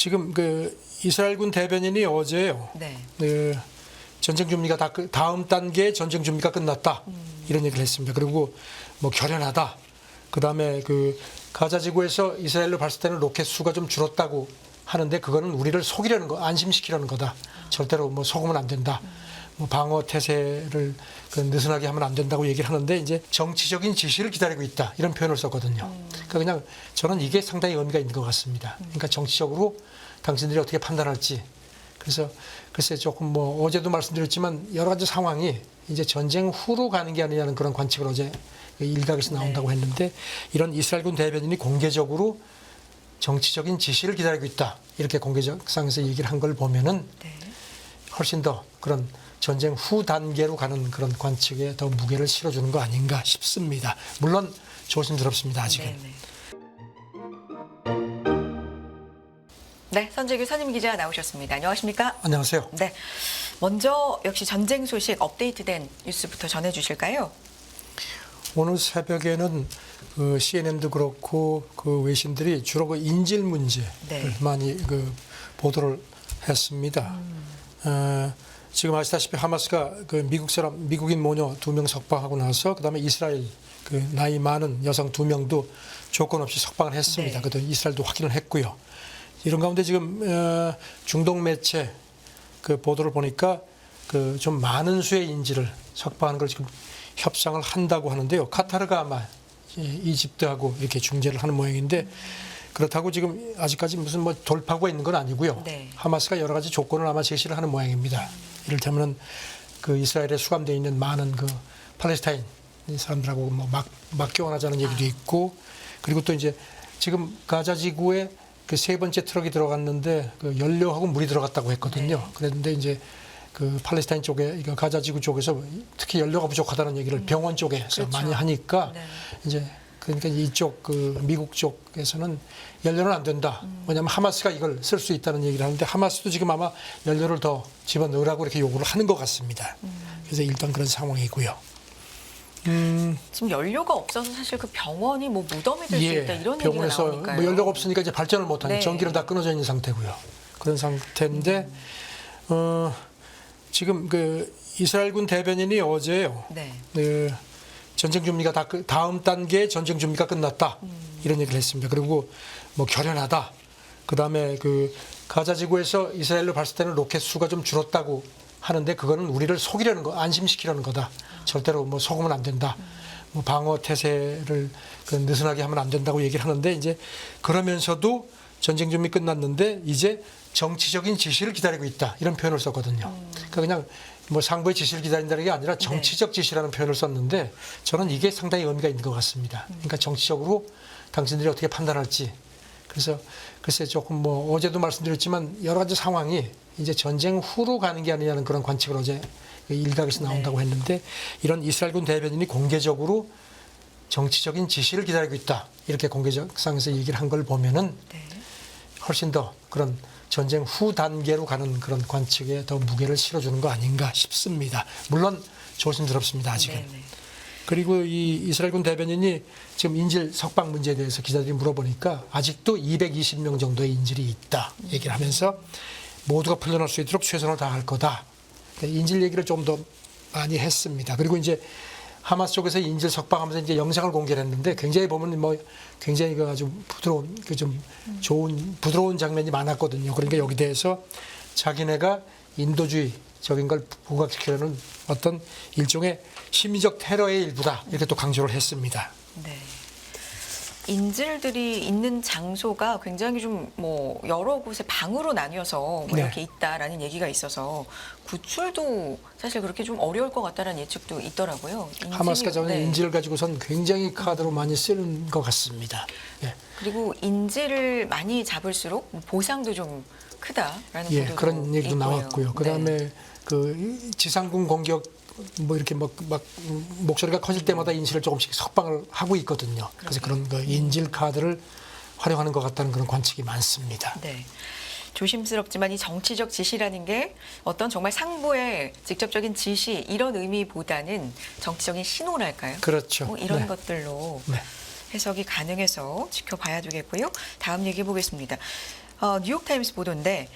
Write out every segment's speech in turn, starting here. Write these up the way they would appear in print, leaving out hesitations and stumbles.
지금 이스라엘군 대변인이 어제요. 네. 전쟁 준비가 다음 단계의 전쟁 준비가 끝났다. 이런 얘기를 했습니다. 그리고 뭐 결연하다. 그다음에 가자 지구에서 이스라엘로 발사되는 로켓 수가 좀 줄었다고 하는데 그거는 우리를 속이려는 거, 안심시키려는 거다. 절대로 뭐 속으면 안 된다. 뭐 방어 태세를 느슨하게 하면 안 된다고 얘기를 하는데 이제 정치적인 지시를 기다리고 있다. 이런 표현을 썼거든요. 그러니까 그냥 저는 이게 상당히 의미가 있는 것 같습니다. 그러니까 정치적으로 당신들이 어떻게 판단할지. 그래서 글쎄 조금 뭐 어제도 말씀드렸지만 여러 가지 상황이 이제 전쟁 후로 가는 게 아니냐는 그런 관측을 어제 일각에서 나온다고 했는데 이런 이스라엘군 대변인이 공개적으로 정치적인 지시를 기다리고 있다. 이렇게 공개적상에서 얘기를 한 걸 보면은 훨씬 더 그런 전쟁 후 단계로 가는 그런 관측에 더 무게를 실어주는 거 아닌가 싶습니다. 물론 조심스럽습니다. 아직은. 네네. 네, 선재규 선임 기자 나오셨습니다. 안녕하십니까? 안녕하세요. 네, 먼저 역시 전쟁 소식 업데이트된 뉴스부터 전해주실까요? 오늘 새벽에는 CNN도 그렇고 외신들이 주로 인질 문제를 많이 보도를 했습니다. 지금 아시다시피 하마스가 미국인 모녀 2명 석방하고 나서 그다음에 이스라엘 나이 많은 여성 2명도 조건 없이 석방을 했습니다. 네. 그것도 이스라엘도 확인을 했고요. 이런 가운데 지금 중동 매체 보도를 보니까 좀 많은 수의 인질을 석방하는 걸 지금 협상을 한다고 하는데요. 카타르가 아마 이집트하고 이렇게 중재를 하는 모양인데 그렇다고 지금 아직까지 무슨 뭐 돌파구가 있는 건 아니고요. 네. 하마스가 여러 가지 조건을 아마 제시를 하는 모양입니다. 이를테면 이스라엘에 수감되어 있는 많은 팔레스타인 사람들하고 뭐 막 교환하자는 얘기도 있고 그리고 또 이제 지금 가자 지구에 세 번째 트럭이 들어갔는데 연료하고 물이 들어갔다고 했거든요. 네. 그랬는데 이제 팔레스타인 쪽에 가자 지구 쪽에서 특히 연료가 부족하다는 얘기를 병원 쪽에서 그렇죠. 많이 하니까 네. 이제 그러니까 이쪽 미국 쪽에서는 연료는 안 된다. 왜냐하면 하마스가 이걸 쓸 수 있다는 얘기를 하는데 하마스도 지금 아마 연료를 더 집어넣으라고 이렇게 요구를 하는 것 같습니다. 그래서 일단 그런 상황이고요. 지금 연료가 없어서 사실 병원이 뭐 무덤이 될 수 있다 이런 얘기가 병원에서 나오니까요. 뭐 연료가 없으니까 이제 발전을 못하니 네. 전기는 다 끊어져 있는 상태고요. 그런 상태인데 지금 이스라엘군 대변인이 어제요. 네. 전쟁 준비가 다음 단계의 전쟁 준비가 끝났다. 이런 얘기를 했습니다. 그리고 뭐 결연하다. 그다음에 가자 지구에서 이스라엘로 발사되는 로켓 수가 좀 줄었다고 하는데 그거는 우리를 속이려는 거, 안심시키려는 거다. 절대로 뭐 속으면 안 된다. 뭐 방어 태세를 느슨하게 하면 안 된다고 얘기를 하는데 이제 그러면서도 전쟁 준비 끝났는데 이제 정치적인 지시를 기다리고 있다. 이런 표현을 썼거든요. 그러니까 그냥 뭐 상부의 지시를 기다린다는 게 아니라 정치적 지시라는 표현을 썼는데 저는 이게 상당히 의미가 있는 것 같습니다. 그러니까 정치적으로 당신들이 어떻게 판단할지. 그래서 글쎄 조금 뭐 어제도 말씀드렸지만 여러 가지 상황이 이제 전쟁 후로 가는 게 아니냐는 그런 관측을 어제 일각에서 나온다고 했는데 이런 이스라엘군 대변인이 공개적으로 정치적인 지시를 기다리고 있다. 이렇게 공개적상에서 얘기를 한 걸 보면은 훨씬 더 그런 전쟁 후 단계로 가는 그런 관측에 더 무게를 실어주는 거 아닌가 싶습니다. 물론 조심스럽습니다. 아직은. 네네. 그리고 이 이스라엘군 대변인이 지금 인질 석방 문제에 대해서 기자들이 물어보니까 아직도 220명 정도의 인질이 있다 얘기를 하면서 모두가 풀려날 수 있도록 최선을 다할 거다. 인질 얘기를 좀 더 많이 했습니다. 그리고 이제 하마스 쪽에서 인질 석방하면서 이제 영상을 공개를 했는데 굉장히 보면 뭐 굉장히 아주 부드러운 좀 좋은 부드러운 장면이 많았거든요. 그러니까 여기 대해서 자기네가 인도주의적인 걸 부각시키려는 어떤 일종의 심리적 테러의 일부다 이렇게 또 강조를 했습니다. 네. 인질들이 있는 장소가 굉장히 좀 뭐 여러 곳에 방으로 나뉘어서 뭐 이렇게 있다라는 얘기가 있어서 구출도 사실 그렇게 좀 어려울 것 같다라는 예측도 있더라고요. 하마스가 저는 인질을 가지고선 굉장히 카드로 많이 쓰는 것 같습니다. 네. 그리고 인질을 많이 잡을수록 보상도 좀 크다라는 보도도 그런 얘기도 있고요. 나왔고요. 그다음에 지상군 공격 뭐 이렇게 막 목소리가 커질 때마다 인질을 조금씩 석방을 하고 있거든요. 그래서 그런 인질 카드를 활용하는 것 같다는 그런 관측이 많습니다. 네. 조심스럽지만 이 정치적 지시라는 게 어떤 정말 상부의 직접적인 지시 이런 의미보다는 정치적인 신호랄까요? 그렇죠. 뭐 이런 것들로 해석이 가능해서 지켜봐야 되겠고요. 다음 얘기 보겠습니다. 뉴욕타임스 보도인데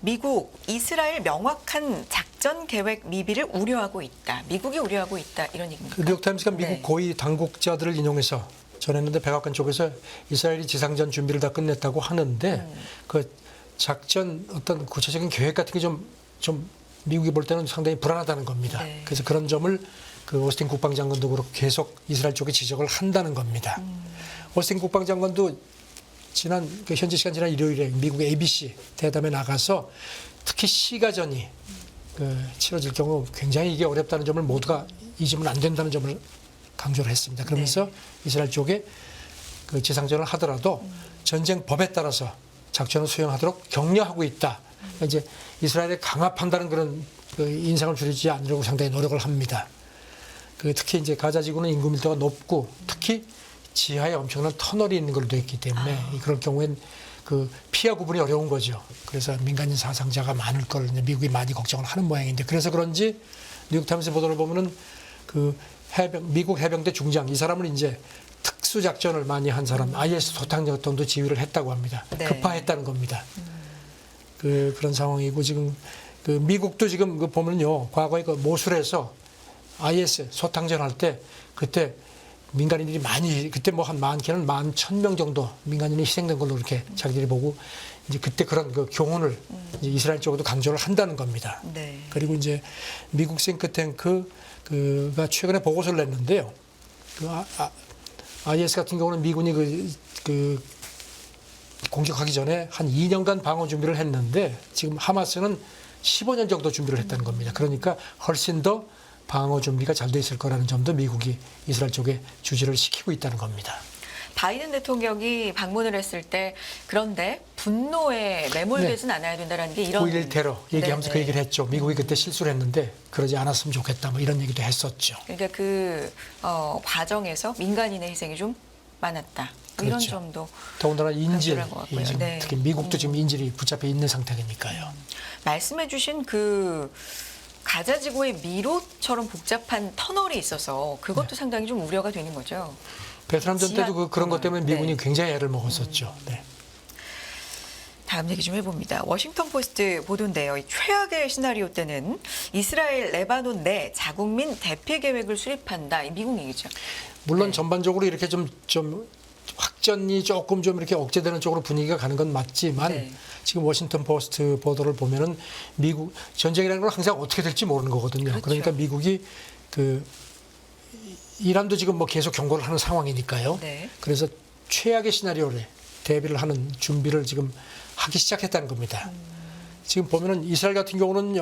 미국, 이스라엘 명확한 작전 계획 미비를 우려하고 있다. 미국이 우려하고 있다. 이런 얘기입니까? 그 뉴욕타임스가 미국 네. 고위 당국자들을 인용해서 전했는데 백악관 쪽에서 이스라엘이 지상전 준비를 다 끝냈다고 하는데 그 작전 어떤 구체적인 계획 같은 게 좀 미국이 볼 때는 상당히 불안하다는 겁니다. 네. 그래서 그런 점을 그 오스틴 국방장관도 그렇고 계속 이스라엘 쪽에 지적을 한다는 겁니다. 오스틴 국방장관도 그 현지 시간 지난 일요일에 미국 ABC 대담에 나가서 특히 시가전이 치러질 경우 굉장히 이게 어렵다는 점을 모두가 잊으면 안 된다는 점을 강조를 했습니다. 그러면서 네. 이스라엘 쪽에 그 지상전을 하더라도 전쟁 법에 따라서 작전을 수행하도록 격려하고 있다. 이제 이스라엘에 강압한다는 그런 그 인상을 줄이지 않으려고 상당히 노력을 합니다. 특히 이제 가자 지구는 인구 밀도가 높고 특히 지하에 엄청난 터널이 있는 걸로 되어 있기 때문에 그럴 경우엔 그 피하 구분이 어려운 거죠. 그래서 민간인 사상자가 많을 걸 이제 미국이 많이 걱정을 하는 모양인데 그래서 그런지 뉴욕타임스 보도를 보면은 그 미국 해병대 중장 이 사람은 이제 특수 작전을 많이 한 사람 IS 소탕정도 지휘를 했다고 합니다. 네. 급파했다는 겁니다. 그런 상황이고 지금 그 미국도 지금 그 보면요 과거에 그 모술에서 IS 소탕전 할 때 그때 민간인들이 많이 그때 뭐 한 많게는 11,000명 정도 민간인이 희생된 걸로 이렇게 자기들이 보고 이제 그때 그런 그 교훈을 이제 이스라엘 쪽으로도 강조를 한다는 겁니다. 네. 그리고 이제 미국 싱크탱크가 최근에 보고서를 냈는데요. IS 같은 경우는 미군이 그 공격하기 전에 한 2년간 방어 준비를 했는데 지금 하마스는 15년 정도 준비를 했다는 겁니다. 그러니까 훨씬 더 방어 준비가 잘 돼 있을 거라는 점도 미국이 이스라엘 쪽에 주시를 시키고 있다는 겁니다. 바이든 대통령이 방문을 했을 때 그런데 분노에 매몰되진 않아야 된다는 게 이런 9.11 테러 얘기하면서 네네. 그 얘기를 했죠. 미국이 그때 실수를 했는데 그러지 않았으면 좋겠다 뭐 이런 얘기도 했었죠. 그러니까 그 과정에서 민간인의 희생이 좀 많았다. 뭐 이런 그렇죠. 점도 더군다나 인질, 강조한 것 같고요. 지금 네. 특히 미국도 지금 인질이 붙잡혀 있는 상태니까요. 말씀해주신 그 가자 지구의 미로처럼 복잡한 터널이 있어서 그것도 상당히 좀 우려가 되는 거죠. 베트남전 때도 지하 그런 것 때문에 미군이 네. 굉장히 애를 먹었었죠. 네. 다음 얘기 좀 해봅니다. 워싱턴 포스트 보도인데요. 이 최악의 시나리오 때는 이스라엘, 레바논 내 자국민 대피 계획을 수립한다. 이 미국 얘기죠. 물론 네. 전반적으로 이렇게 좀 확전이 조금 좀 이렇게 억제되는 쪽으로 분위기가 가는 건 맞지만 네. 지금 워싱턴 포스트 보도를 보면은 미국 전쟁이라는 건 항상 어떻게 될지 모르는 거거든요. 그렇죠. 그러니까 미국이 이란도 지금 뭐 계속 경고를 하는 상황이니까요. 네. 그래서 최악의 시나리오를 대비를 하는 준비를 지금 하기 시작했다는 겁니다. 지금 보면은 이스라엘 같은 경우는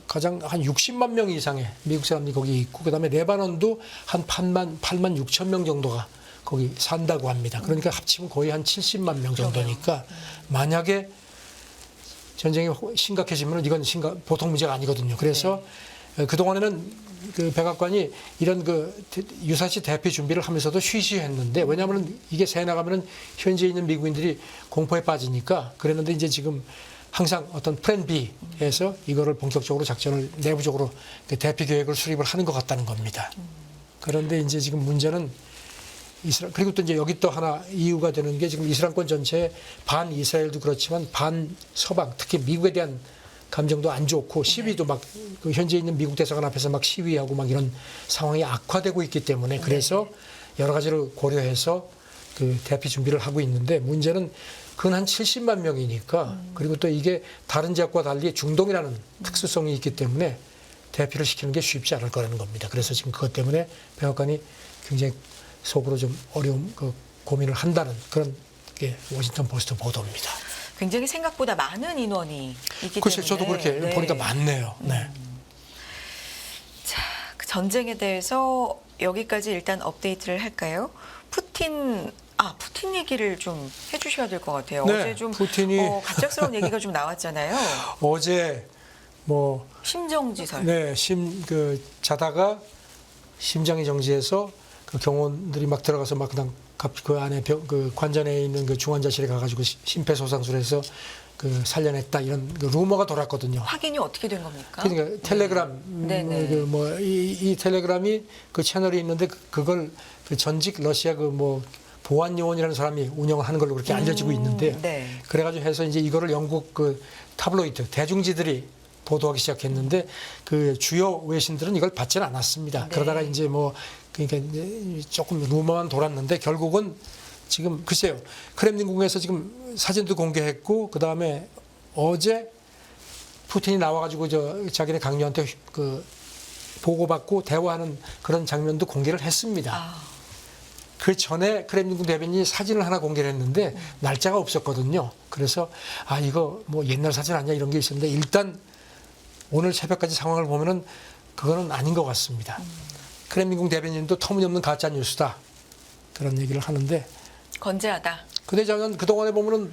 가장 한 60만 명 이상의 미국 사람들이 거기 있고 그다음에 레바논도 한 8만 6천 명 정도가 거기 산다고 합니다. 그러니까 합치면 거의 한 70만 명 정도니까 만약에 전쟁이 심각해지면 이건 보통 문제가 아니거든요. 그래서 그동안에는 그 백악관이 이런 유사시 대피 준비를 하면서도 쉬쉬했는데 왜냐하면 이게 새 나가면은 현지에 있는 미국인들이 공포에 빠지니까 그랬는데 이제 지금 항상 어떤 플랜 B에서 이거를 본격적으로 작전을 내부적으로 대피 계획을 수립을 하는 것 같다는 겁니다. 그런데 이제 지금 문제는 그리고 또 이제 여기 또 하나 이유가 되는 게 지금 이스라엘권 전체에 반 이스라엘도 그렇지만 반 서방 특히 미국에 대한 감정도 안 좋고 시위도 막 그 현지에 있는 미국 대사관 앞에서 막 시위하고 막 이런 상황이 악화되고 있기 때문에 그래서 여러 가지를 고려해서 그 대피 준비를 하고 있는데 문제는 근 한 70만 명이니까 그리고 또 이게 다른 지역과 달리 중동이라는 특수성이 있기 때문에 대피를 시키는 게 쉽지 않을 거라는 겁니다. 그래서 지금 그것 때문에 백악관이 굉장히 속으로 좀 어려운 고민을 한다는 그런 게 워싱턴 포스트 보도입니다. 굉장히 생각보다 많은 인원이 있기 글쎄 때문에. 저도 그렇게 네. 보니까 많네요. 네. 자, 그 전쟁에 대해서 여기까지 일단 업데이트를 할까요? 푸틴 얘기를 좀 해주셔야 될 것 같아요. 네, 어제 좀 푸틴이 갑작스러운 얘기가 좀 나왔잖아요. 어제 뭐 심정지설. 네, 자다가 심장이 정지해서 그 경호원들이 막 들어가서 막 그냥 그 안에 그 관전에 있는 그 중환자실에 가가지고 심폐소생술해서 살려냈다 이런 루머가 돌았거든요. 확인이 어떻게 된 겁니까? 그러니까 텔레그램 네네. 이 텔레그램이 그 채널이 있는데 그걸 그 전직 러시아 보안 요원이라는 사람이 운영을 하는 걸로 그렇게 알려지고 있는데 네. 그래가지고 해서 이제 이거를 영국 그 타블로이드 대중지들이 보도하기 시작했는데 그 주요 외신들은 이걸 받지는 않았습니다. 네. 그러다가 이제 뭐 그러니까 이제 조금 루머만 돌았는데 결국은 지금 글쎄요 크렘린궁에서 지금 사진도 공개했고 그 다음에 어제 푸틴이 나와가지고 저 자기네 강요한테 그 보고받고 대화하는 그런 장면도 공개를 했습니다. 아, 그 전에 크렘린궁 대변인이 사진을 하나 공개를 했는데 날짜가 없었거든요. 그래서 아 이거 뭐 옛날 사진 아니야 이런 게 있었는데 일단 오늘 새벽까지 상황을 보면은 그거는 아닌 것 같습니다. 크렘린궁 대변인도 터무니없는 가짜 뉴스다 그런 얘기를 하는데 건재하다. 근데 저는 그동안에 보면은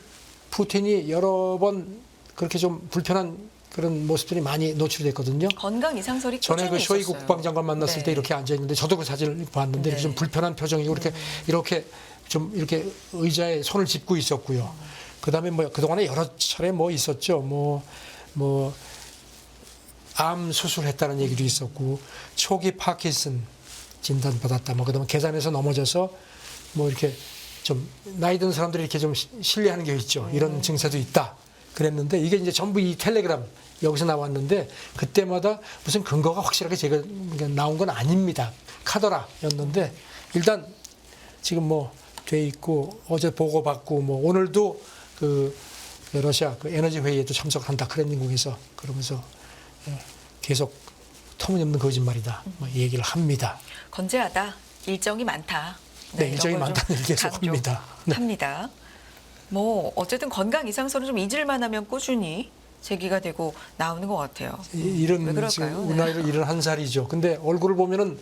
푸틴이 여러 번 그렇게 좀 불편한 그런 모습들이 많이 노출됐거든요. 건강 이상설이 전에 그 꾸준히 쇼이구 있었어요. 국방장관 만났을 네. 때 이렇게 앉아 있는데 저도 그 사진을 봤는데 이렇게 네. 좀 불편한 표정이고 이렇게 좀 이렇게 의자에 손을 짚고 있었고요. 그다음에 뭐 그동안에 여러 차례 뭐 있었죠. 뭐 암 수술했다는 얘기도 있었고 초기 파킨슨 진단 받았다. 뭐 그다음에 계단에서 넘어져서 뭐 이렇게 좀 나이 든 사람들이 이렇게 좀 신뢰하는 게 있죠. 이런 증세도 있다. 그랬는데 이게 이제 전부 이 텔레그램 여기서 나왔는데 그때마다 무슨 근거가 확실하게 제가 나온 건 아닙니다. 카더라였는데 일단 지금 뭐 돼 있고 어제 보고받고 뭐 오늘도 그 러시아 그 에너지 회의에도 참석한다 크렘린궁에서 그러면서 계속 터무니없는 거짓말이다 뭐 얘기를 합니다. 건재하다. 일정이 많다. 네, 이런 일정이 걸 좀 많다는 얘기 계속 합니다. 네. 합니다. 뭐 어쨌든 건강 이상설은 좀 잊을만 하면 꾸준히 제기가 되고 나오는 것 같아요. 왜 이런 그럴까요? 지금 네. 우리 나이로 71살이죠. 근데 얼굴을 보면은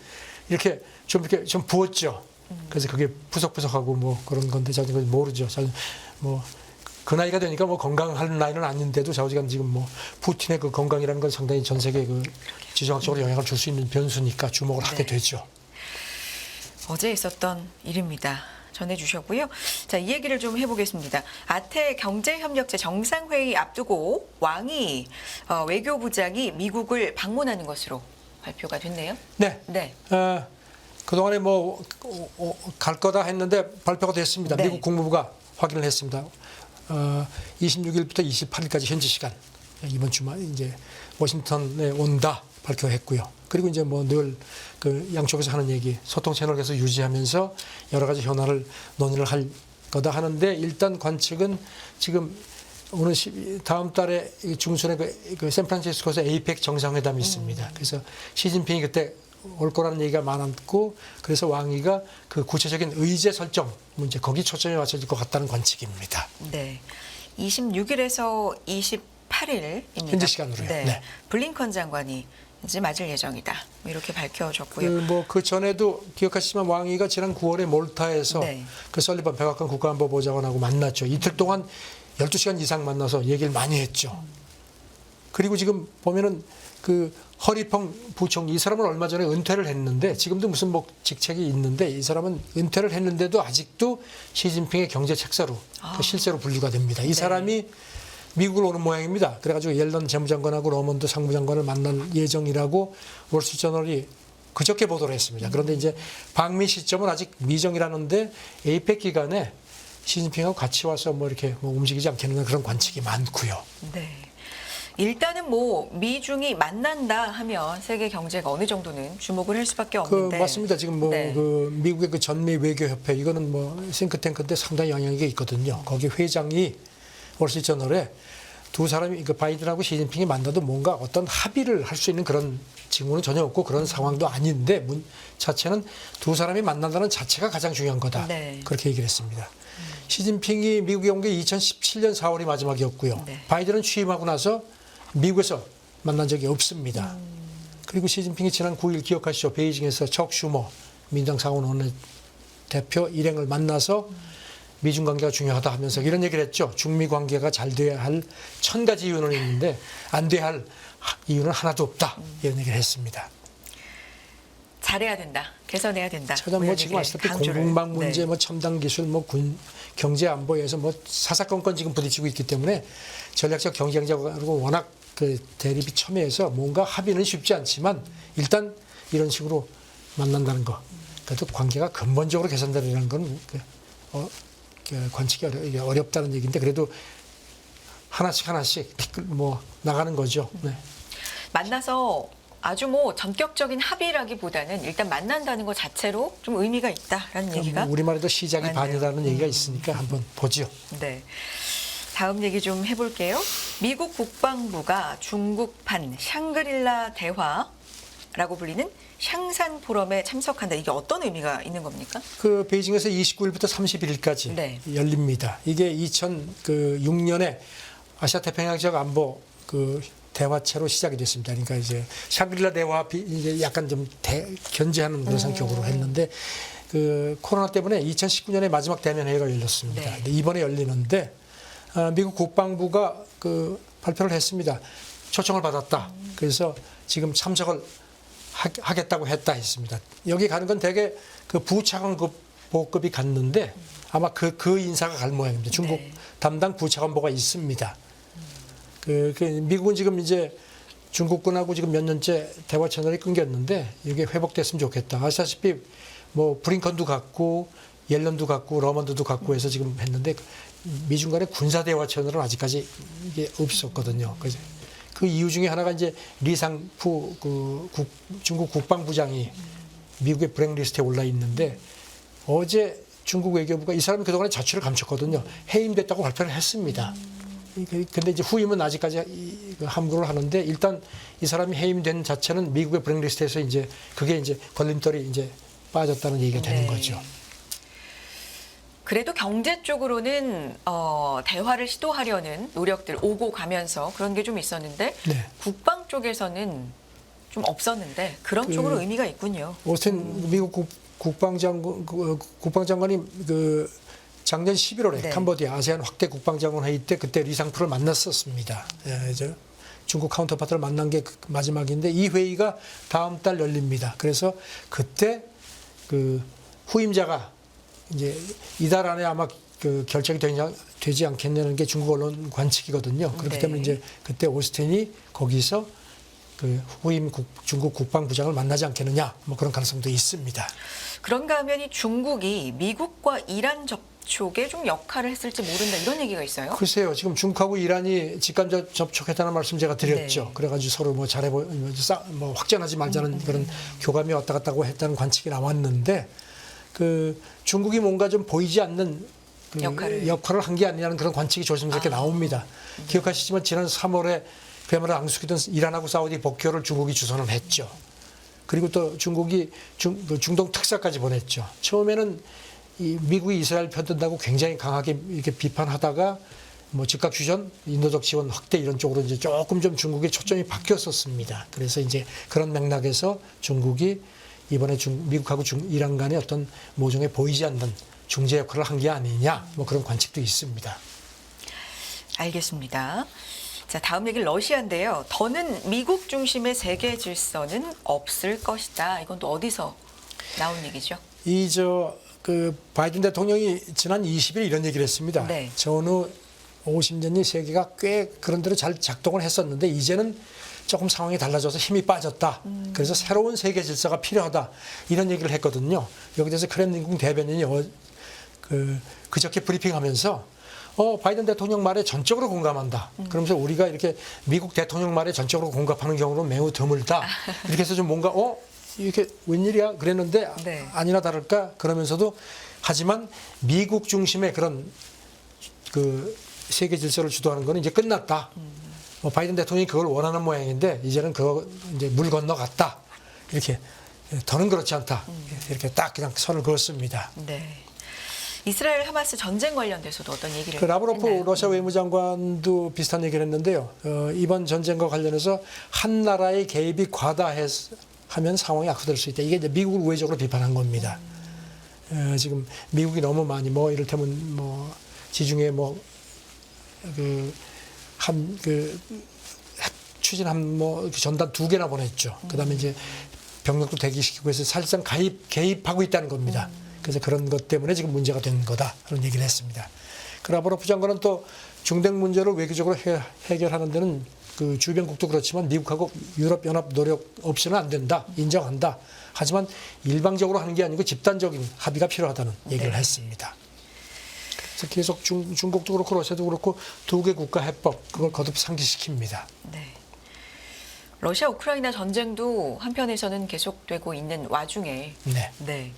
이렇게 좀 부었죠. 그래서 그게 푸석푸석하고 뭐 그런 건데 저는 그걸 모르죠. 저는 뭐 그 나이가 되니까 뭐 건강할 나이는 아닌데도 좌우지간 지금 뭐 푸틴의 그 건강이라는 건 상당히 전 세계에 그 지정학적으로 영향을 줄 수 있는 변수니까 주목을 하게 네. 되죠. 어제 있었던 일입니다. 전해주셨고요. 자, 이 얘기를 좀 해보겠습니다. 아태 경제협력체 정상회의 앞두고 왕이 외교부장이 미국을 방문하는 것으로 발표가 됐네요. 네. 네. 그동안에 뭐 갈 거다 했는데 발표가 됐습니다. 네. 미국 국무부가 확인을 했습니다. 26일부터 28일까지 현지 시간 이번 주말 이제 워싱턴에 온다 발표했고요. 그리고 이제 뭐 늘 그 양쪽에서 하는 얘기 소통 채널 계속 유지하면서 여러 가지 현안을 논의를 할 거다 하는데 일단 관측은 지금 오늘 다음 달에 중순에 그 샌프란시스코에서 에이펙 정상회담이 있습니다. 그래서 시진핑이 그때 올 거라는 얘기가 많았고 그래서 왕위가 그 구체적인 의제 설정 문제 거기 초점이 맞춰질 것 같다는 관측입니다. 네. 26일에서 28일입니다. 현지 시간으로요. 네. 네. 블링컨 장관이 이제 맞을 예정이다. 이렇게 밝혀졌고요. 그 전에도 기억하시지만 왕위가 지난 9월에 몰타에서 네. 그 설리번 백악관 국가안보보좌관하고 만났죠. 이틀 동안 12시간 이상 만나서 얘기를 많이 했죠. 그리고 지금 보면은 그 허리펑 부총리 이 사람은 얼마 전에 은퇴를 했는데 지금도 무슨 뭐 직책이 있는데 이 사람은 은퇴를 했는데도 아직도 시진핑의 경제 책사로 그 실세로 분류가 됩니다. 이 사람이 미국을 오는 모양입니다. 그래가지고 옐런 재무장관하고 러먼드 상무장관을 만날 예정이라고 월스트리트저널이 그저께 보도를 했습니다. 그런데 이제 방미 시점은 아직 미정이라는데 에이펙 기간에 시진핑하고 같이 와서 뭐 이렇게 뭐 움직이지 않겠느냐 그런 관측이 많고요. 네. 일단은 뭐 미중이 만난다 하면 세계 경제가 어느 정도는 주목을 할 수밖에 없는데. 맞습니다. 지금 뭐 네. 그 미국의 그 전미 외교협회 이거는 뭐 싱크탱크인데 상당히 영향이 있거든요. 거기 회장이 월스트리트저널에 두 사람이 그 바이든하고 시진핑이 만나도 뭔가 어떤 합의를 할 수 있는 그런 징후는 전혀 없고 그런 상황도 아닌데 문 자체는 두 사람이 만난다는 자체가 가장 중요한 거다. 네. 그렇게 얘기를 했습니다. 시진핑이 미국에 온 게 2017년 4월이 마지막이었고요. 네. 바이든은 취임하고 나서 미국에서 만난 적이 없습니다. 그리고 시진핑이 지난 9일 기억하시죠? 베이징에서 척 슈머 민당 상원 대표 일행을 만나서 미중 관계가 중요하다 하면서 이런 얘기를 했죠. 중미 관계가 잘 돼야 할 1000가지 이유는 있는데 안 돼야 할 이유는 하나도 없다. 이런 얘기를 했습니다. 잘해야 된다. 개선해야 된다. 찾아 뭐 지금 아시다시피 강조를. 공공방 문제, 네. 뭐 첨단 기술, 뭐 군 경제 안보에서 뭐 사사건건 지금 부딪히고 있기 때문에 전략적 경쟁자하고 워낙 그 대립이 첨예해서 뭔가 합의는 쉽지 않지만 일단 이런 식으로 만난다는 거. 그래도 관계가 근본적으로 개선되는 건 관측이 이게 어렵다는 얘기인데 그래도 하나씩 뭐 나가는 거죠. 네. 만나서 아주 뭐 전격적인 합의라기보다는 일단 만난다는 것 자체로 좀 의미가 있다라는 얘기가 우리말에도 시작이 맞네요. 반이라는 얘기가 있으니까 한번 보죠. 네. 다음 얘기 좀 해볼게요. 미국 국방부가 중국판 샹그릴라 대화라고 불리는 샹산 포럼에 참석한다. 이게 어떤 의미가 있는 겁니까? 그 베이징에서 29일부터 31일까지 네. 열립니다. 이게 2006년에 아시아 태평양 지역 안보 그 대화체로 시작이 됐습니다. 그러니까 이제 샹그릴라 대화 이제 약간 좀 견제하는 그런 성격으로 했는데 그 코로나 때문에 2019년에 마지막 대면 회의가 열렸습니다. 네. 근데 이번에 열리는데 미국 국방부가 그 발표를 했습니다. 초청을 받았다. 그래서 지금 참석을 하겠다고 했습니다. 여기 가는 건 대개 그 부차관급 보급이 갔는데 아마 그 인사가 갈 모양입니다. 중국 네. 담당 부차관보가 있습니다. 그 미국은 지금 이제 중국군하고 지금 몇 년째 대화 채널이 끊겼는데 이게 회복됐으면 좋겠다. 아시다시피 뭐 브링컨도 갔고 옐런도 갔고 러먼드도 갔고 해서 지금 했는데 미중 간의 군사 대화 채널은 아직까지 이게 없었거든요. 그래서 그 이유 중에 하나가 이제 리상푸 중국 국방부장이 미국의 블랙리스트에 올라 있는데 어제 중국 외교부가 이 사람이 그동안에 자취를 감췄거든요. 해임됐다고 발표를 했습니다. 근데 이제 후임은 아직까지 함구를 하는데 일단 이 사람이 해임된 자체는 미국의 블랙리스트에서 이제 그게 이제 걸림돌이 이제 빠졌다는 얘기가 되는 네. 거죠. 그래도 경제 쪽으로는 대화를 시도하려는 노력들 오고 가면서 그런 게 좀 있었는데 네. 국방 쪽에서는 좀 없었는데 그런 쪽으로 의미가 있군요. 오스틴 미국 국방장관이 그 작년 11월에 네. 캄보디아 아세안 확대 국방장관 회의 때 그때 리상프를 만났었습니다. 중국 카운터파트를 만난 게 마지막인데 이 회의가 다음 달 열립니다. 그래서 그때 그 후임자가 이제 이달 안에 아마 그 결정이 되지 않겠냐는 게 중국 언론 관측이거든요. 그렇기 네. 때문에 이제 그때 오스틴이 거기서 그 후임 중국 국방부장을 만나지 않겠느냐 뭐 그런 가능성도 있습니다. 그런가 하면 이 중국이 미국과 이란 접촉에 좀 역할을 했을지 모른다 이런 얘기가 있어요. 글쎄요. 지금 중국하고 이란이 직간접 접촉했다는 말씀 제가 드렸죠. 네. 그래가지고 서로 뭐 뭐 확전하지 말자는 그런 교감이 왔다 갔다 했다는 관측이 나왔는데 그 중국이 뭔가 좀 보이지 않는 그 역할을 한 게 아니냐는 그런 관측이 조심스럽게 나옵니다. 기억하시지만 지난 3월에 그야말로 앙숙이던 이란하고 사우디 복교를 중국이 주선을 했죠. 그리고 또 중국이 중동 특사까지 보냈죠. 처음에는 이 미국이 이스라엘 편든다고 굉장히 강하게 이렇게 비판하다가 뭐 즉각 휴전, 인도적 지원 확대 이런 쪽으로 이제 조금 좀 중국의 초점이 바뀌었었습니다. 그래서 이제 그런 맥락에서 중국이 이번에 미국하고 이란 간의 어떤 모종의 보이지 않는 중재 역할을 한 게 아니냐 뭐 그런 관측도 있습니다. 알겠습니다. 자, 다음 얘기는 러시아인데요. 더는 미국 중심의 세계 질서는 없을 것이다. 이건 또 어디서 나온 얘기죠? 그 바이든 대통령이 지난 20일 이런 얘기를 했습니다. 네. 전후 50년이 세계가 꽤 그런 대로 잘 작동을 했었는데 이제는 조금 상황이 달라져서 힘이 빠졌다. 그래서 새로운 세계 질서가 필요하다. 이런 얘기를 했거든요. 여기 대해서 크렘린궁 대변인이 그저께 브리핑하면서 바이든 대통령 말에 전적으로 공감한다. 그러면서 우리가 이렇게 미국 대통령 말에 전적으로 공감하는 경우는 매우 드물다. 이렇게 해서 좀 뭔가 이렇게 웬일이야 그랬는데 네. 아니나 다를까 그러면서도 하지만 미국 중심의 그런 그 세계 질서를 주도하는 거는 이제 끝났다. 바이든 대통령이 그걸 원하는 모양인데 이제는 그거 이제 물 건너갔다. 이렇게 더는 그렇지 않다. 이렇게 딱 그냥 선을 그었습니다. 네. 이스라엘 하마스 전쟁 관련돼서도 어떤 얘기를 그 라브로프 했나요? 러시아 외무장관도 비슷한 얘기를 했는데요. 이번 전쟁과 관련해서 한 나라의 개입이 과다하면 상황이 악화될 수 있다. 이게 이제 미국을 우회적으로 비판한 겁니다. 지금 미국이 너무 많이 이를테면 지중해 추진함 전단 2개나 보냈죠. 그다음에 이제 병력도 대기시키고 해서 사실상 개입하고 있다는 겁니다. 그래서 그런 것 때문에 지금 문제가 된 거다. 그런 얘기를 했습니다. 그 라브로프 장관은 또 중동 문제를 외교적으로 해결하는 데는 그 주변국도 그렇지만 미국하고 유럽연합 노력 없이는 안 된다. 인정한다. 하지만 일방적으로 하는 게 아니고 집단적인 합의가 필요하다는 얘기를 했습니다. 그래서 계속 중국도 그렇고 러시아도 그렇고 두 개 국가 해법 그걸 거듭 상기시킵니다. 네. 러시아 우크라이나 전쟁도 한편에서는 계속되고 있는 와중에 네, 네.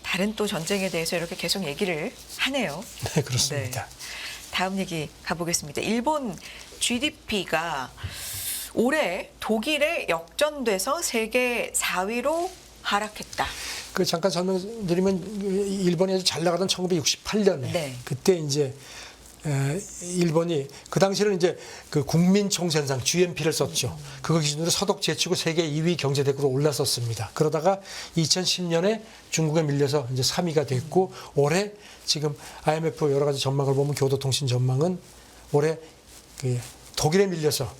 다른 또 전쟁에 대해서 이렇게 계속 얘기를 하네요. 네 그렇습니다. 다음 얘기 가보겠습니다. 일본 GDP가 올해 독일에 역전돼서 세계 4위로 하락했다. 그 잠깐 설명드리면 일본이 아주 잘 나가던 1968년에 네. 그때 이제 일본이 그 당시에는 이제 그 국민총생상 GNP를 썼죠. 그거 기준으로 서독 제치고 세계 2위 경제대국으로 올랐었습니다. 그러다가 2010년에 중국에 밀려서 이제 3위가 됐고 올해 지금 IMF 여러 가지 전망을 보면 교도통신 전망은 올해 그 독일에 밀려서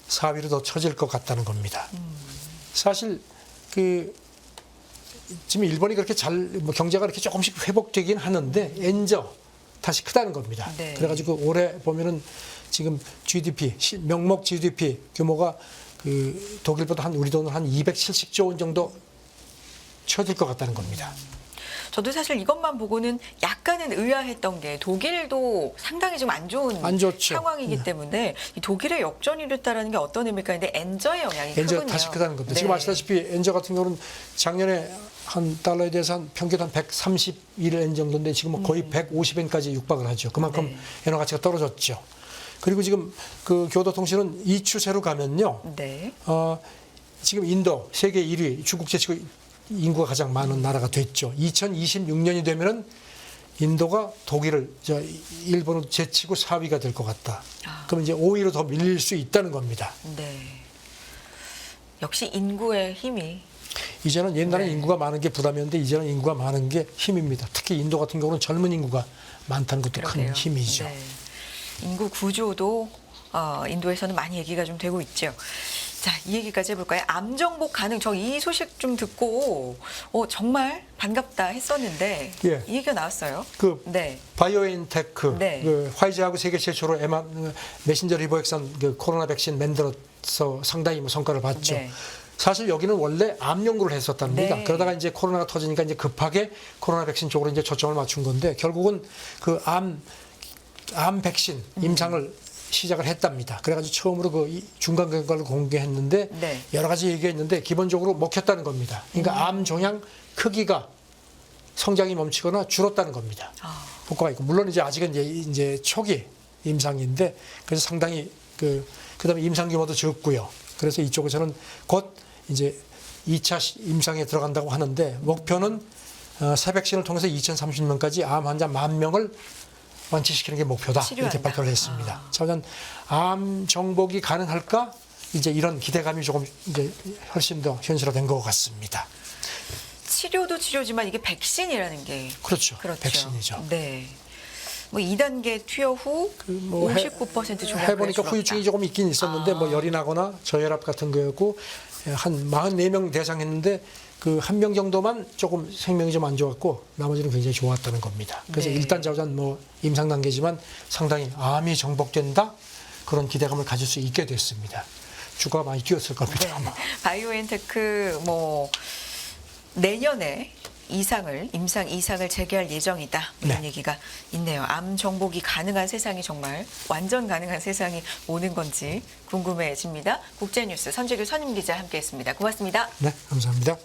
4위로 더 처질 것 같다는 겁니다. 사실 그 지금 일본이 그렇게 뭐 경제가 이렇게 조금씩 회복되긴 하는데 엔저 다시 크다는 겁니다. 네. 그래가지고 올해 보면은 지금 GDP 명목 GDP 규모가 그 독일보다 한 우리 돈으로 한 270조 원 정도 쳐질 것 같다는 겁니다. 저도 사실 이것만 보고는 약간은 의아했던 게 독일도 상당히 좀 안 좋죠. 상황이기 때문에 이 독일의 역전이 됐다는 게 어떤 의미일까 했는데 엔저의 영향이 엔저 크군요. 다시 크다는 겁니다. 네. 지금 아시다시피 엔저 같은 경우는 작년에 한 달러에 대해서 한 평균 한 131엔 정도인데 지금 거의 150엔까지 육박을 하죠. 그만큼 네. 엔화 가치가 떨어졌죠. 그리고 지금 그 교도통신은 이 추세로 가면요. 네. 지금 인도 세계 1위 중국 제치고 인구가 가장 많은 나라가 됐죠. 2026년이 되면은 인도가 독일을 일본을 제치고 4위가 될 것 같다. 그럼 이제 5위로 더 밀릴 수 있다는 겁니다. 네. 역시 인구의 힘이 이제는 옛날에 네. 인구가 많은 게 부담이었는데 이제는 인구가 많은 게 힘입니다. 특히 인도 같은 경우는 젊은 인구가 많다는 것도 그러게요. 큰 힘이죠. 네. 인구 구조도 인도에서는 많이 얘기가 좀 되고 있죠. 자, 이 얘기까지 해볼까요? 암 정복 가능. 저 이 소식 좀 듣고 정말 반갑다 했었는데 예. 이 얘기가 나왔어요. 그 네. 바이오엔테크 네. 그 화이자하고 세계 최초로 메신저 리보액산 그 코로나 백신 만들어서 상당히 뭐 성과를 봤죠. 네. 사실 여기는 원래 암 연구를 했었답니다. 네. 그러다가 이제 코로나가 터지니까 이제 급하게 코로나 백신 쪽으로 이제 초점을 맞춘 건데 결국은 그 암 백신 임상을 시작을 했답니다. 그래가지고 처음으로 그 중간 결과를 공개했는데 네. 여러 가지 얘기했는데 기본적으로 먹혔다는 겁니다. 그러니까 암 종양 크기가 성장이 멈추거나 줄었다는 겁니다. 효과가 있고 물론 이제 아직은 이제 초기 임상인데 그래서 상당히 그다음에 임상 규모도 적고요. 그래서 이쪽에서는 곧 이제 2차 임상에 들어간다고 하는데 목표는 새 백신을 통해서 2030년까지 암 환자 10,000명을 완치시키는 게 목표다. 치료한다. 이렇게 발표를 했습니다. 저는 암 정복이 가능할까? 이제 이런 기대감이 조금 이제 훨씬 더 현실화된 것 같습니다. 치료도 치료지만 이게 백신이라는 게 그렇죠. 그렇죠. 백신이죠. 네. 뭐 2단계 투여 후 59% 조약 해보니까 후유증이 조금 있긴 있었는데 뭐 열이 나거나 저혈압 같은 거였고 한 44명 대상했는데 그 한 명 정도만 조금 생명이 좀 안 좋았고 나머지는 굉장히 좋았다는 겁니다. 그래서 네. 일단 자우전 뭐 임상 단계지만 상당히 암이 정복된다 그런 기대감을 가질 수 있게 됐습니다. 주가가 많이 뛰었을 겁니다. 네. 아마. 바이오엔테크 뭐 내년에 임상 이상을 재개할 예정이다. 이런 네. 얘기가 있네요. 암 정복이 가능한 세상이 정말 완전 가능한 세상이 오는 건지 궁금해집니다. 국제뉴스 선재규 선임 기자 함께했습니다. 고맙습니다. 네, 감사합니다.